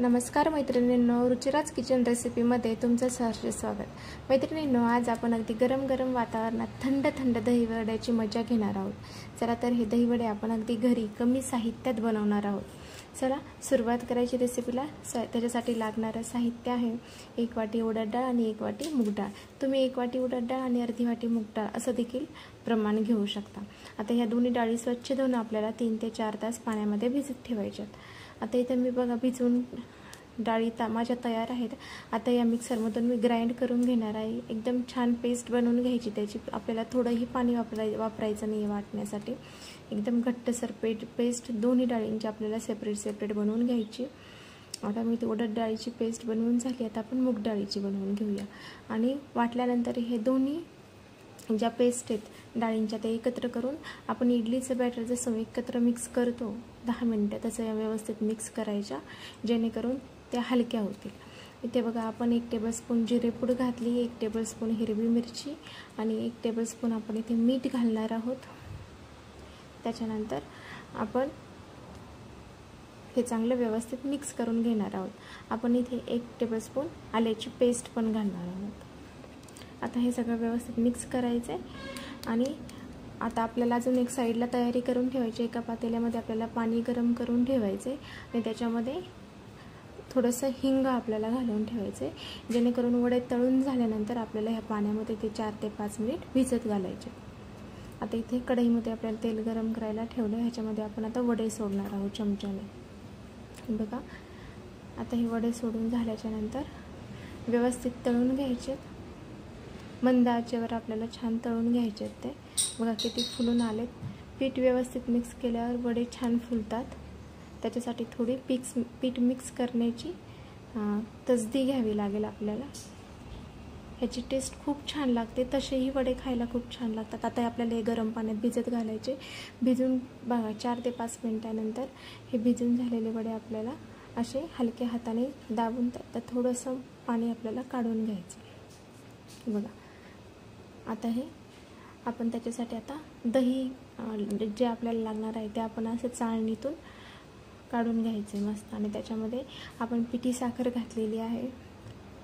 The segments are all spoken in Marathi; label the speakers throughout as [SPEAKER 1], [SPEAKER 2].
[SPEAKER 1] नमस्कार मैत्रिणींनो, रुचिराज किचन रेसिपीमध्ये तुमचं सहर्ष स्वागत। मैत्रिणींनो, आज आपण अगदी गरम गरम वातावरणात थंड थंड दहीवड्याची मजा घेणार आहोत। चला तर हे दहीवडे आपण अगदी घरी कमी साहित्यात बनवणार आहोत। चला सुरुवात करायची रेसिपीला। त्याच्यासाठी लागणारं साहित्य आहे 1 वाटी उडद डाळ आणि 1 वाटी मूग डाळ। तुम्ही 1 वाटी उडद डाळ आणि अर्धी वाटी मूग डाळ असं देखील प्रमाण घेऊ शकता। आता ह्या दोन्ही डाळी स्वच्छ धुवून आपल्याला 3 ते 4 तास पाण्यामध्ये भिजत ठेवायच्यात। आता इथे मी बघा भिजवून डाळी माझ्या तयार आहेत। आता या मिक्सरमधून मी ग्राइंड करून घेणार आहे। एकदम छान पेस्ट बनवून घ्यायची त्याची। आपल्याला थोडंही पाणी वापरायचं नाही वाटण्यासाठी। एकदम घट्टसर पेस्ट दोन्ही डाळींची आपल्याला सेपरेट बनवून घ्यायची। आता मी उडद डाळीची पेस्ट बनवून झाली। आता आपण मूग डाळीची बनवून घेऊया। आणि वाटल्यानंतर हे दोन्ही ज्या पेस्ट आहेत डाळींच्या ते एकत्र करून आपण इडलीचं बॅटर जसं एकत्र मिक्स करतो 10 मिनिटं तसं व्यवस्थित मिक्स करायच्या, जेणेकरून त्या हलक्या होतील। इथे बघा आपण 1 टेबलस्पून जिरेपूड घातली, 1 टेबलस्पून हिरवी मिरची आणि 1 टेबलस्पून आपण इथे मीठ घालणार आहोत। त्याच्यानंतर आपण हे चांगलं व्यवस्थित मिक्स करून घेणार आहोत। आपण इथे 1 टेबलस्पून आल्याची पेस्ट पण घालणार आहोत। आता हे सगळं व्यवस्थित मिक्स करायचं आहे। आणि आता आपल्याला अजून एक साईडला तयारी करून ठेवायची। एका पातेल्यामध्ये आपल्याला पाणी गरम करून ठेवायचे आणि त्याच्यामध्ये थोडंसं हिंग आपल्याला घालून ठेवायचे, जेणेकरून वडे तळून झाल्यानंतर आपल्याला ह्या पाण्यामध्ये ते 4 ते 5 मिनिट भिजत घालायचे। आता इथे कढईमध्ये आपल्याला तेल गरम करायला ठेवलं। ह्याच्यामध्ये आपण आता वडे सोडणार आहोत चमच्याने। बघा आता हे वडे सोडून झाल्याच्या नंतर व्यवस्थित तळून घ्यायचे। मंद आचेवर आपल्याला छान तळून घ्यायचे ते। बघा किती फुलून आलेत। पीठ व्यवस्थित मिक्स केल्यावर वडे छान फुलतात। त्याच्यासाठी थोडी पीठ मिक्स करण्याची तसदी घ्यावी लागेल आपल्याला। ह्याची टेस्ट खूप छान लागते। तसेही वडे खायला खूप छान लागतात। आता आपल्याला हे गरम पाण्यात भिजत घालायचे। भिजून बघा 4 ते 5 मिनिटानंतर हे भिजून झालेले वडे आपल्याला असे हलक्या हाताने दाबून त्यात थोडंसं पाणी आपल्याला काढून घ्यायचं। बघा आता हे आपण त्याच्यासाठी आता दही जे आपल्याला लागणार आहे ते आपण असं चाळणीतून काढून घ्यायचे मस्त। आणि त्याच्यामध्ये आपण पिठी साखर घातलेली आहे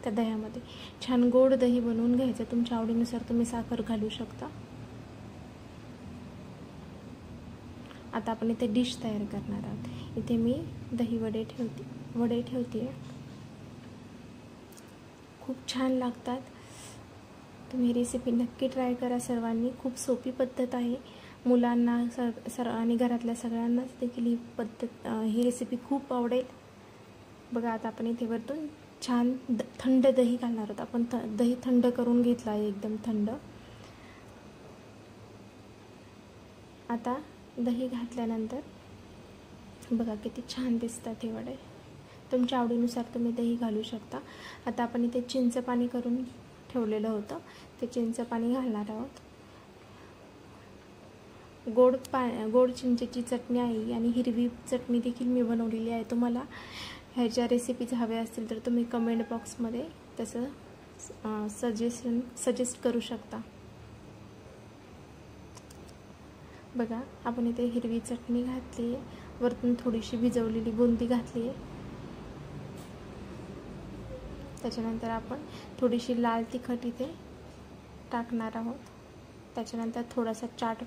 [SPEAKER 1] त्या दह्यामध्ये। छान गोड दही बनवून घ्यायचं। तुमच्या आवडीनुसार तुम्ही साखर घालू शकता। आता आपण इथे डिश तयार करणार आहोत। इथे मी दही वडे ठेवते। खूप छान लागतात। तुम्ही रेसिपी नक्की ट्राय करा सर्वांनी। खूप सोपी पद्धत आहे। मुलांना आणि घरातल्या सगळ्यांनाच देखील ही रेसिपी खूप आवडेल। बघा आता आपण इथे वरतून छान थंड दही घालणार आहोत। आपण दही थंड करून घेतलं आहे एकदम थंड। आता दही घातल्यानंतर बघा किती छान दिसतात हे वडे। तुमच्या आवडीनुसार तुम्ही दही घालू शकता। आता आपण इथे चिंच पाणी करून ठेवलेलं होतं ते चिंच पाणी घालणार आहोत। गोड चिंचेची चटणी आहे आणि हिरवी चटणी देखील मी बनवलेली आहे। तुम्हाला ह्याच्या रेसिपीज हव्या असतील तर तुम्ही कमेंट बॉक्समध्ये तसं सजेस्ट करू शकता। बघा आपण इथे हिरवी चटणी घातली आहे, वरतून थोडीशी भिजवलेली बुंदी घातली आहे। त्याच्यानंतर आपण थोडीशी लाल तिखट इथे टाकणार आहोत। त्याच्यानंतर थोडासा चाट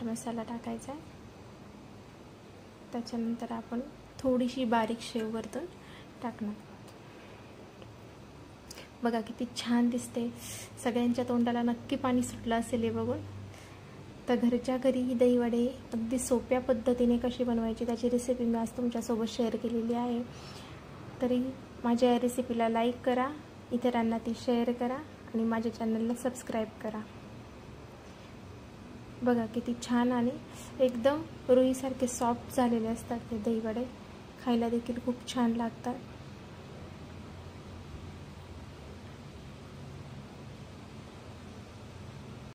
[SPEAKER 1] मसाला टाकायचा आहे। त्याच्यानंतर आपण थोडीशी बारीक शेव वरतून टाकणार आहोत। बघा किती छान दिसते। सगळ्यांच्या तोंडाला नक्की पाणी सुटलं असेल हे बघून। तर घरच्या घरी ही दहीवडे अगदी सोप्या पद्धतीने कशी बनवायची त्याची रेसिपी मी आज तुमच्यासोबत शेअर केलेली आहे। तरी माझ्या या रेसिपीला लाईक करा, इतरांना ती शेअर करा आणि माझ्या चॅनलला सबस्क्राईब करा। बघा किती छान आणि एकदम रुईसारखे सॉफ्ट झालेले असतात हे दहीवडे। खायला देखील खूप छान लागतात।